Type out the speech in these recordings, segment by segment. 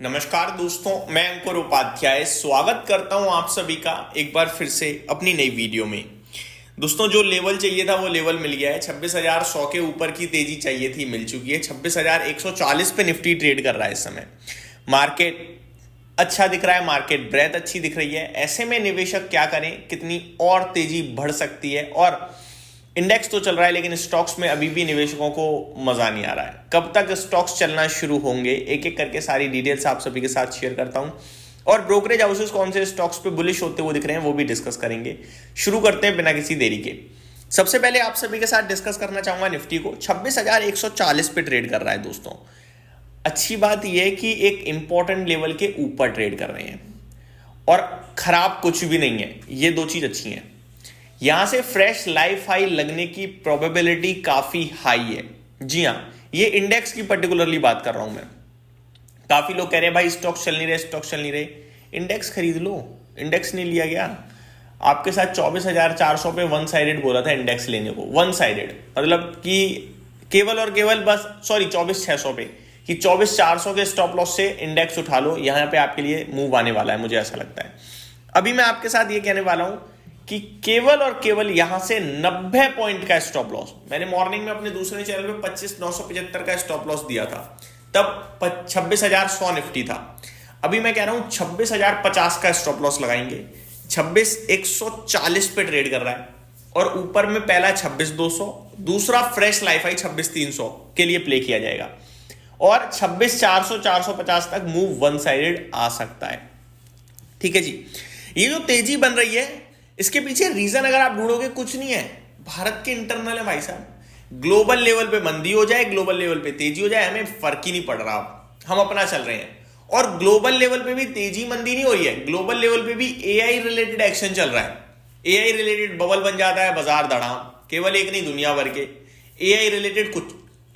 नमस्कार दोस्तों, मैं अंकुर उपाध्याय स्वागत करता हूं आप सभी का एक बार फिर से अपनी नई वीडियो में। दोस्तों, जो लेवल चाहिए था वो लेवल मिल गया है। 26,100 के ऊपर की तेजी चाहिए थी, मिल चुकी है। 26,140 पे निफ्टी ट्रेड कर रहा है इस समय। मार्केट अच्छा दिख रहा है, मार्केट ब्रेथ अच्छी दिख रही है। ऐसे में निवेशक क्या करें, कितनी और तेजी बढ़ सकती है? और इंडेक्स तो चल रहा है लेकिन स्टॉक्स में अभी भी निवेशकों को मजा नहीं आ रहा है। कब तक स्टॉक्स चलना शुरू होंगे, एक एक करके सारी डिटेल्स आप सभी के साथ शेयर करता हूं। और ब्रोकरेज हाउसेस कौन से स्टॉक्स पे बुलिश होते हुए दिख रहे हैं वो भी डिस्कस करेंगे। शुरू करते हैं बिना किसी देरी के। सबसे पहले आप सभी के साथ डिस्कस करना चाहूंगा निफ्टी को। 26,140 पे ट्रेड कर रहा है दोस्तों। अच्छी बात यह है कि एक इंपॉर्टेंट लेवल के ऊपर ट्रेड कर रहे हैं और खराब कुछ भी नहीं है। ये दो चीज अच्छी हैं। यहां से फ्रेश लाइफ हाई लगने की प्रोबेबिलिटी काफी हाई है। जी हां, ये इंडेक्स की पर्टिकुलरली बात कर रहा हूं मैं। काफी लोग कह रहे हैं भाई स्टॉक्स चल नहीं रहे, स्टॉक्स चल नहीं रहे। इंडेक्स खरीद लो। इंडेक्स नहीं लिया गया आपके साथ? 24,400 पे वन साइडेड बोला था इंडेक्स लेने को। वन साइडेड मतलब कि केवल और केवल बस 24,600 पे कि 24,400 के स्टॉप लॉस से इंडेक्स उठा लो। यहां पे आपके लिए मूव आने वाला है, मुझे ऐसा लगता है। अभी मैं आपके साथ ये कहने वाला हूं कि केवल और केवल यहां से 90 पॉइंट का स्टॉप लॉस, मैंने मॉर्निंग में अपने दूसरे चैनल पे 25,975 का स्टॉप लॉस दिया था, तब 26,100 निफ्टी था। अभी मैं कह रहा हूं 26,050 का स्टॉप लॉस लगाएंगे। 26,140 पे ट्रेड कर रहा है और ऊपर में पहला 26,200, दूसरा फ्रेश लाइफ आई 26,300 के लिए प्ले किया जाएगा और 26,400 450 तक मूव वन साइडेड आ सकता है। ठीक है जी। ये जो तेजी बन रही है इसके पीछे रीजन अगर आप ढूंढोगे कुछ नहीं है, भारत के इंटरनल है भाई साहब। ग्लोबल लेवल पे मंदी हो जाए, ग्लोबल लेवल पे तेजी हो जाए, हमें फर्क ही नहीं पड़ रहा। हम अपना चल रहे हैं और ग्लोबल लेवल पे भी तेजी मंदी नहीं हो रही है। ग्लोबल लेवल पे भी एआई रिलेटेड एक्शन चल रहा है। एआई रिलेटेड बबल बन जाता है, बाजार धड़ाम। केवल एक नहीं, दुनिया भर के एआई रिलेटेड कुछ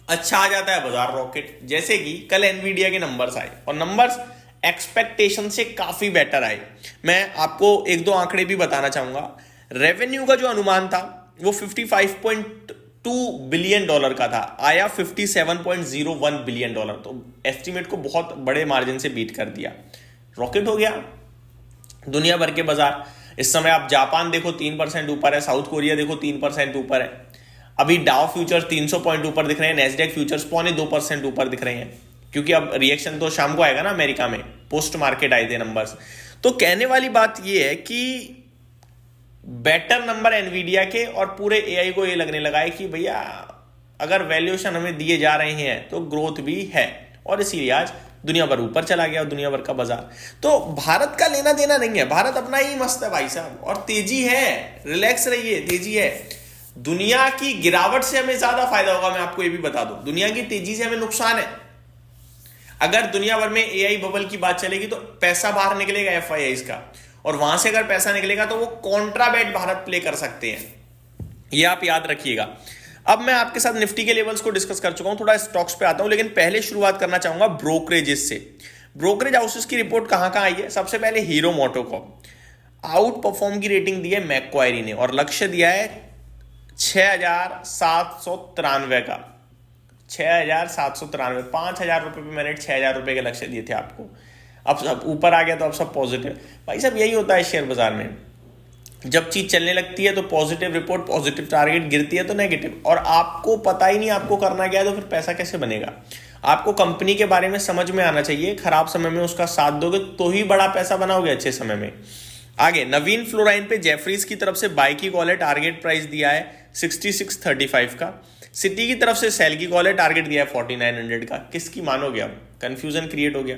अच्छा आ जाता है, बाजार रॉकेट। जैसे कि कल एनवीडिया के नंबर्स आए और नंबर्स एक्सपेक्टेशन से काफी बेटर आए। मैं आपको एक दो आंकड़े भी बताना चाहूंगा। रेवेन्यू का जो अनुमान था वो 55.2 बिलियन डॉलर का था, आया 57.01 बिलियन डॉलर। तो एस्टीमेट को बहुत बड़े मार्जिन से बीट कर दिया। रॉकेट हो गया दुनिया भर के बाजार। इस समय आप जापान देखो 3% ऊपर है, साउथ कोरिया देखो 3% ऊपर है। अभी डाउ फ्यूचर्स 300 पॉइंट ऊपर दिख रहे हैं, नेस्डेक फ्यूचर्स 2.25% ऊपर दिख रहे हैं, क्योंकि अब रिएक्शन तो शाम को आएगा ना अमेरिका में। पोस्ट मार्केट आए थे नंबर्स। तो कहने वाली बात यह है कि बेटर नंबर एनवीडिया के और पूरे एआई को ये लगने लगा है कि भैया अगर वैल्यूएशन हमें दिए जा रहे हैं तो ग्रोथ भी है, और इसीलिए आज दुनिया भर ऊपर चला गया दुनिया भर का बाजार। तो भारत का लेना देना नहीं है, भारत अपना ही मस्त है भाई साहब। और तेजी है, रिलैक्स रहिए, तेजी है। दुनिया की गिरावट से हमें ज्यादा फायदा होगा, मैं आपको ये भी बता दूं। दुनिया की तेजी से हमें नुकसान है। अगर दुनिया भर में एआई बबल की बात चलेगी तो पैसा बाहर निकलेगा एफआईआईज का, और वहां से अगर पैसा निकलेगा तो वो कॉन्ट्राबैट भारत प्ले कर सकते हैं। ये आप याद रखिएगा। अब मैं आपके साथ निफ्टी के लेवल्स को डिस्कस कर चुका हूं, थोड़ा स्टॉक्स पे आता हूं, लेकिन पहले शुरुआत करना चाहूंगा ब्रोकरेजेस से। ब्रोकरेज हाउसेस की रिपोर्ट कहां कहां आई है? सबसे पहले हीरो मोटोकॉर्प आउट परफॉर्म की रेटिंग दी है मैक्वायरी ने और लक्ष्य दिया है 6,793 का। 6,793, 5,000 रुपए पे मैंने 6,000 रुपए के लक्ष्य दिए थे आपको। अब सब ऊपर आ गया तो अब सब पॉजिटिव। भाई साहब यही होता है शेयर बाजार में, जब चीज चलने लगती है तो पॉजिटिव रिपोर्ट, पॉजिटिव टारगेट, गिरती है तो नेगेटिव। और आपको पता ही नहीं आपको करना क्या है, तो फिर पैसा कैसे बनेगा? आपको कंपनी के बारे में समझ में आना चाहिए। खराब समय में उसका साथ दोगे तो ही बड़ा पैसा बनाओगे अच्छे समय में। आगे नवीन फ्लोराइन पे जेफरीज की तरफ से बाय की कॉल है, टारगेट प्राइस दिया है 6635 का। सिटी की तरफ से सेल की कॉल है, टारगेट दिया है 4900 का। किसकी मानोगे? अब कंफ्यूजन क्रिएट हो गया।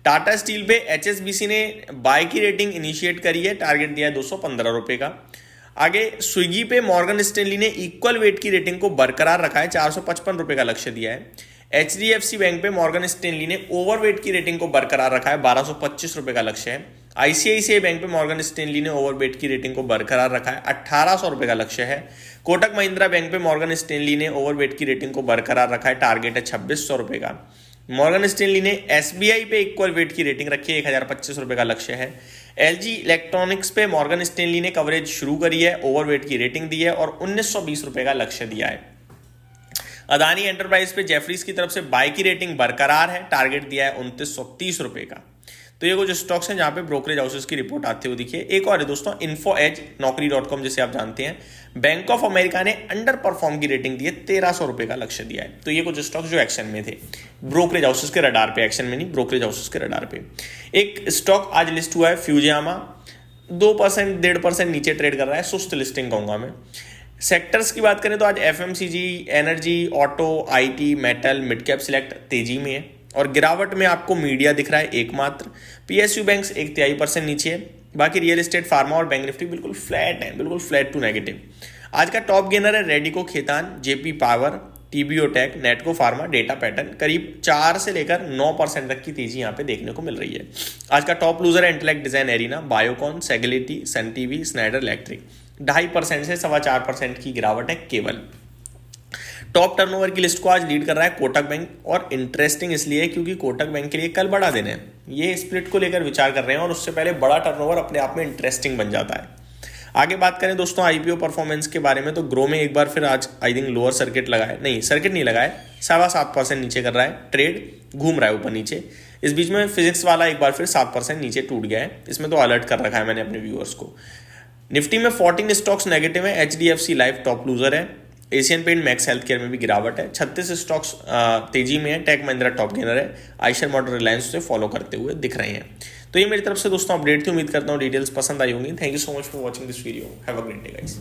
टाटा स्टील पे एचएसबीसी ने बाय की रेटिंग इनिशिएट करी है, टारगेट दिया है 215 रुपए का। आगे स्विगी पे मॉर्गन स्टैनली ने इक्वल वेट की रेटिंग को बरकरार रखा है, 455 रुपए का लक्ष्य दिया है। एचडीएफसी बैंक पे मॉर्गन स्टैनली ने ओवरवेट की रेटिंग को बरकरार रखा है, 1225 रुपए का लक्ष्य है। आईसीआईसीआई बैंक पे मॉर्गन स्टैनली ने ओवरवेट की रेटिंग को बरकरार रखा है, 1800 रुपए का लक्ष्य है। कोटक महिंद्रा बैंक पे मॉर्गन स्टैनली ने ओवरवेट की रेटिंग को बरकरार रखा है, टारगेट है 2600 रुपए का। मॉर्गन स्टैनली ने एसबीआई पे इक्वल वेट की रेटिंग रखी है, 1025 रुपए का लक्ष्य है। एलजी इलेक्ट्रॉनिक्स पे मॉर्गन स्टैनली ने कवरेज शुरू करी है, ओवरवेट की रेटिंग दी है और 1920 रुपए का लक्ष्य दिया है। अदानी एंटरप्राइज पे जेफरीज की तरफ से बाय की रेटिंग बरकरार है, टारगेट दिया है 2930 रुपए का। तो ये कुछ स्टॉक्स हैं जहां पे ब्रोकरेज हाउसेस की रिपोर्ट आते हुए दिखी है। एक और है दोस्तों, इन्फो एज, नौकरी.com जिसे आप जानते हैं। बैंक ऑफ अमेरिका ने अंडर परफॉर्म की रेटिंग दी है, 1300 रुपए का लक्ष्य दिया है। तो ये कुछ स्टॉक्स जो एक्शन में थे, ब्रोकरेज हाउसेस के रडार पे, एक्शन में नहीं, ब्रोकरेज हाउसेस के रडार पे। एक स्टॉक आज लिस्ट हुआ है, फ्यूजियामा, 2% 1.5% नीचे ट्रेड कर रहा है, सुस्त लिस्टिंग कहूंगा मैं। सेक्टर्स की बात करें तो आज FMCG, energy, auto, IT, metal, mid cap select तेजी में है, और गिरावट में आपको मीडिया दिख रहा है एकमात्र। पीएसयू बैंक्स 1/3% नीचे है, बाकी रियल एस्टेट, फार्मा और बैंक निफ्टी बिल्कुल फ्लैट है, बिल्कुल फ्लैट टू नेगेटिव। आज का टॉप गेनर है Radico Khaitan, JP power, TBO Tek, Natco pharma, data pattern. करीब 4 से लेकर 9% तक की तेजी यहाँ पे देखने को मिल रही है। आज का टॉप लूजर है intellect design arena, Biocon, सेगलिटी, Sun TV, Snyder electric. 2.5% से 4.25% की गिरावट है केवल। टॉप टर्नओवर की लिस्ट को आज लीड कर रहा है कोटक बैंक, और इंटरेस्टिंग इसलिए क्योंकि कोटक बैंक के लिए कल बड़ा दिन है। ये स्प्लिट को लेकर विचार कर रहे हैं और उससे पहले बड़ा टर्नओवर अपने आप में इंटरेस्टिंग बन जाता है। आगे बात करें दोस्तों आईपीओ परफॉर्मेंस के बारे में, तो ग्रो में एक बार फिर आज आई थिंक लोअर सर्किट लगाए, नहीं सर्किट नहीं लगाए, 7.25% नीचे कर रहा है, ट्रेड घूम रहा है ऊपर नीचे। इस बीच में फिजिक्स वाला एक बार फिर 7% नीचे टूट गया है, इसमें तो अलर्ट कर रखा है मैंने अपने व्यूअर्स को। निफ्टी में 14 स्टॉक्स नेगेटिव है, एचडीएफसी लाइफ टॉप लूजर है, Asian Paint, Max Health Care में भी गिरावट है। 36 स्टॉक्स तेजी में है, टेक महिंद्रा टॉप गेनर है, आयशर मोटर रिलायंस से फॉलो करते हुए दिख रहे हैं। तो ये मेरी तरफ से दोस्तों अपडेट थी, उम्मीद करता हूँ डिटेल्स पसंद आई होंगी। Thank you so much for watching this video, have a great day guys.